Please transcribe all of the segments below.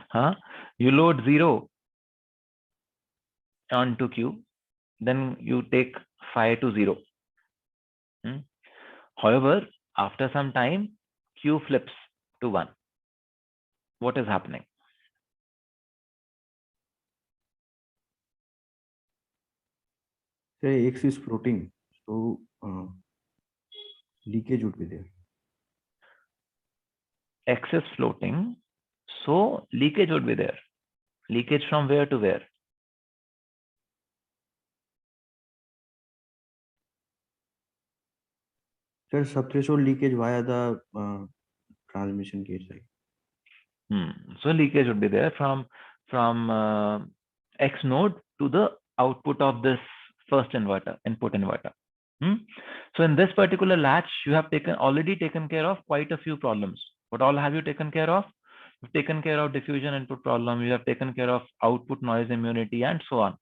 Huh? You load 0 onto Q, then you take phi to 0. However, after some time, Q flips to 1. What is happening? Say X is floating, so leakage would be there. X is floating, so leakage would be there. Leakage from where to where? Sir, subthreshold leakage via the transmission gate side. So leakage would be there from X node to the output of this first inverter, input inverter. So in this particular latch, you have already taken care of quite a few problems. What all have you taken care of? You've taken care of diffusion input problem. You have taken care of output noise immunity and so on.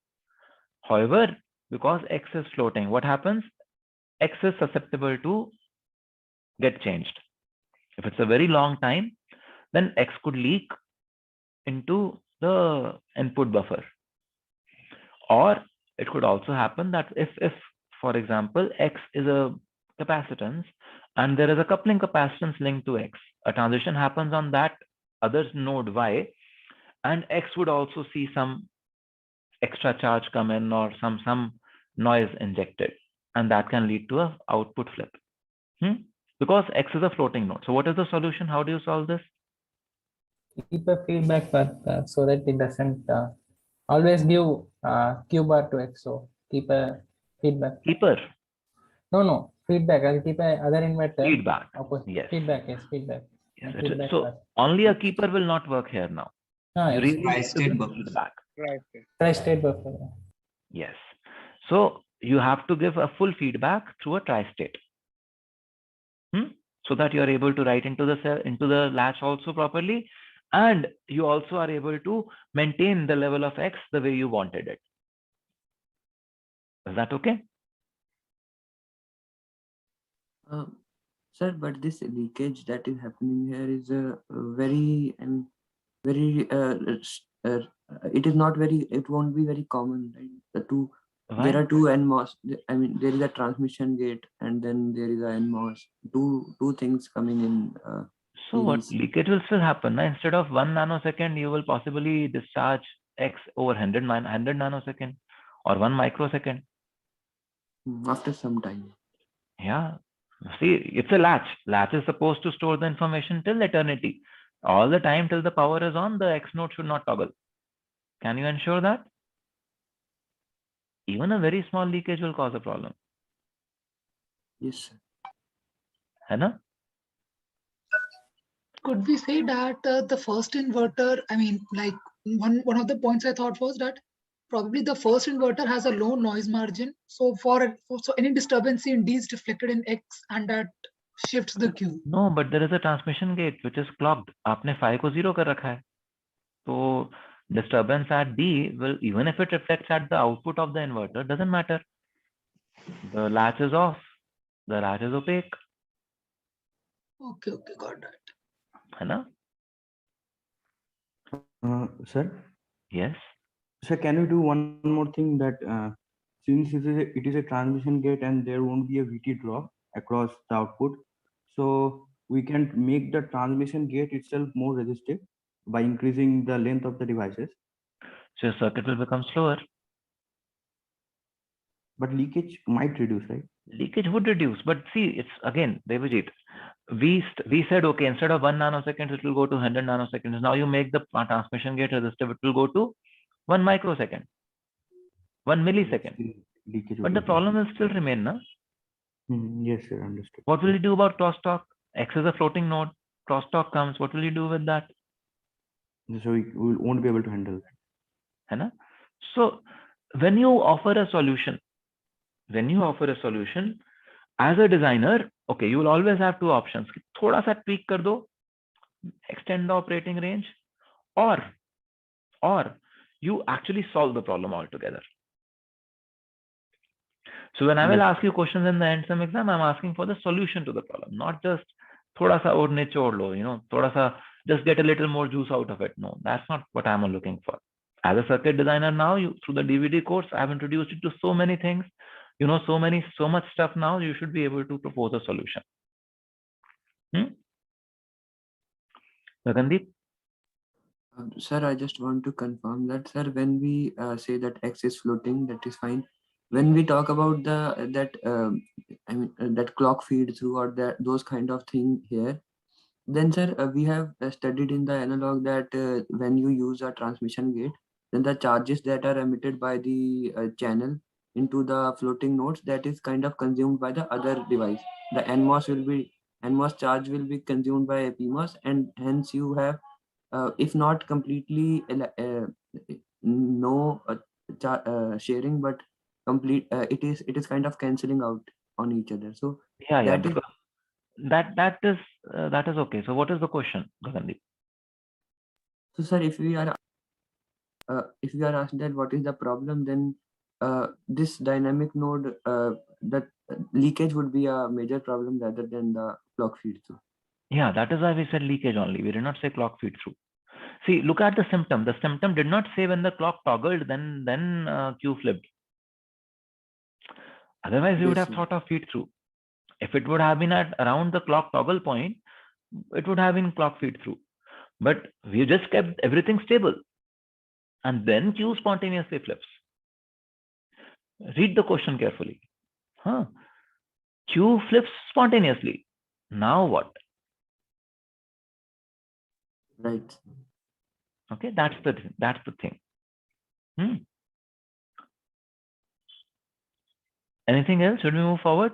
However, because X is floating, what happens? X is susceptible to get changed. If it's a very long time, then X could leak into the input buffer. Or it could also happen that if for example, X is a capacitance and there is a coupling capacitance linked to X, a transition happens on that other node Y, and X would also see some extra charge come in or some noise injected, and that can lead to a output flip. Because X is a floating node. So what is the solution? How do you solve this? Keep a feedback path so that it doesn't always give Q bar to X. So keep a feedback. Keeper. No, feedback. I'll keep a other inverter. Feedback. Opposite. Yes. Feedback. Yes, feedback. Yes. Feedback So path. only a keeper will not work here now. You really need to give feedback. Tri-state buffer. Yes. So you have to give a full feedback through a tri-state. So that you are able to write into the latch also properly, and you also are able to maintain the level of X the way you wanted it. Is that okay? Sir, but this leakage that is happening here is it is not very, it won't be very common, right? There are two NMOS. I mean, there is a transmission gate and then there is a NMOS. Two things coming in. So what leakage will still happen? Instead of 1 nanosecond, you will possibly discharge X over 100 nanosecond or 1 microsecond. After some time. Yeah. See, it's a latch. Latch is supposed to store the information till eternity. All the time till the power is on, the X node should not toggle. Can you ensure that? Even a very small leakage will cause a problem. Yes, sir. Hai Could we say that the first inverter, I mean, like one of the points I thought was that probably the first inverter has a low noise margin. So so any disturbance in D is reflected in X and that shifts the Q. No, but there is a transmission gate which is clogged. आपने phi को 0 कर रखा है. So disturbance at D will, even if it reflects at the output of the inverter, doesn't matter. The latch is off. The latch is opaque. Okay, got that. है ना? Sir? Yes. Sir, can you do one more thing that since it is a transmission gate and there won't be a VT drop across the output, so we can make the transmission gate itself more resistive by increasing the length of the devices. So your circuit will become slower. But leakage might reduce, right? Leakage would reduce, but see, it's again, Devajit, we said, okay, instead of 1 nanosecond, it will go to 100 nanoseconds. Now you make the transmission gate resistive, it will go to 1 microsecond, 1 millisecond. But the problem will still remain, na? Yes, sir, understood. What will you do about crosstalk? X is a floating node. Crosstalk comes. What will you do with that? So we won't be able to handle that. है ना? So when you offer a solution, as a designer, okay, you will always have two options. थोड़ा सा tweak कर दो, extend the operating range, or you actually solve the problem altogether. So when I will ask you questions in the end some exam, I'm asking for the solution to the problem, not just थोड़ा सा और निचोड़ लो, थोड़ा सा just get a little more juice out of it. No, that's not what I'm looking for. As a circuit designer now, through the DVD course, I've introduced you to so many things, so much stuff now, you should be able to propose a solution. Gagandeep? Sir, I just want to confirm that, sir, when we say that X is floating, that is fine. When we talk about that clock feed through or those kind of thing here, then sir, we have studied in the analog that when you use a transmission gate, then the charges that are emitted by the channel into the floating nodes, that is kind of consumed by the other device. The NMOS charge will be consumed by a PMOS, and hence you have, if not completely no sharing, but complete, it is kind of cancelling out on each other. So Yeah, that is, because that is okay. So what is the question, Gagandeep? so sir, if we are asked that what is the problem, then this dynamic node, that leakage would be a major problem rather than the clock feed through. Yeah, that is why we said leakage only. We did not say clock feed through. See, look at the symptom. The symptom did not say when the clock toggled, then Q flipped. Otherwise, we would Yes, have sir. thought of feed through. If it would have been at around the clock toggle point, it would have been clock feed through. But we just kept everything stable. And then Q spontaneously flips. Read the question carefully. Q flips spontaneously. Now what? Right. Okay, that's the thing. Anything else? Should we move forward?